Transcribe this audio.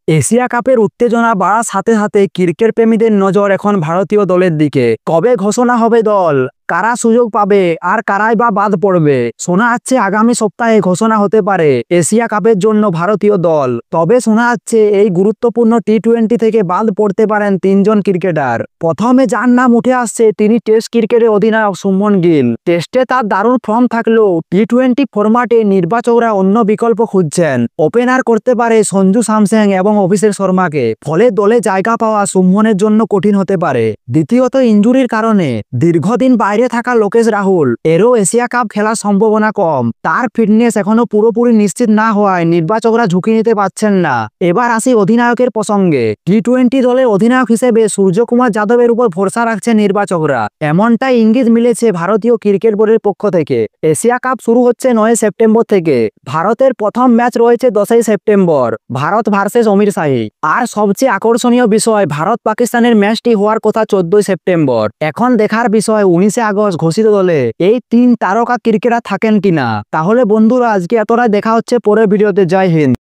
Asia কাপের উত্তেজনা বাড়ার সাথে সাথে ক্রিকেট প্রেমীদের নজর এখন ভারতীয় দলের দিকে। কবে ঘোষণা হবে দল, কারা সুযোগ পাবে আর কারাই বা বাদ পড়বে? শোনা যাচ্ছে আগামী সপ্তাহে ঘোষণা হতে পারে এশিয়া কাপের জন্য ভারতীয় দল। তবে শোনা যাচ্ছে এই গুরুত্বপূর্ণ টি-20 থেকে বাদ পড়তে পারেন তিনজন ক্রিকেটার। প্রথমে যার নাম উঠে আসছে তিনি টেস্ট ক্রিকেটের অধিনায়ক শুভমন গিল। টেস্টে তার দারুণ ফর্ম থাকলেও টি-20 ফরম্যাটে নির্বাচকরা অন্য বিকল্প খুঁজছেন। ওপেনার করতে পারে সঞ্জু স্যামসন এবং অভিষেক শর্মাকে, ফলে দলে জায়গা পাওয়া শুভমনের জন্য কঠিন হতে পারে। দ্বিতীয়ত, ইনজুরির কারণে দীর্ঘদিন বাইরে থাকা লোকেশ রাহুল এরও এশিয়া কাপ খেলার সম্ভাবনা কম। তার ফিটনেস এখনো পুরোপুরি নিশ্চিত না হওয়ায় নির্বাচকরা ঝুঁকি নিতে পারছেন না। এবার আসি অধিনায়কের প্রসঙ্গে। টি-20 দলের অধিনায়ক হিসেবে সূর্যকুমার যাদবের উপর ভরসা রাখছেন নির্বাচকরা, এমনটাই ইঙ্গিত মিলেছে ভারতীয় ক্রিকেট বোর্ডের পক্ষ থেকে। এশিয়া কাপ শুরু হচ্ছে 9 সেপ্টেম্বর থেকে। ভারতের প্রথম ম্যাচ রয়েছে 10 সেপ্টেম্বর, ভারত ভার্সেস অমির শাহী। আর সবচেয়ে আকর্ষণীয় বিষয়, ভারত পাকিস্তানের ম্যাচটি হওয়ার কথা 14 সেপ্টেম্বর। এখন দেখার বিষয় 19 আগস্ট ঘোষিত দলে এই তিন তারকা ক্রিকেটার থাকেন কিনা। তাহলে বন্ধুরা, আজকে এতটাই। দেখা হচ্ছে পরের ভিডিওতে। জয় হিন্দ।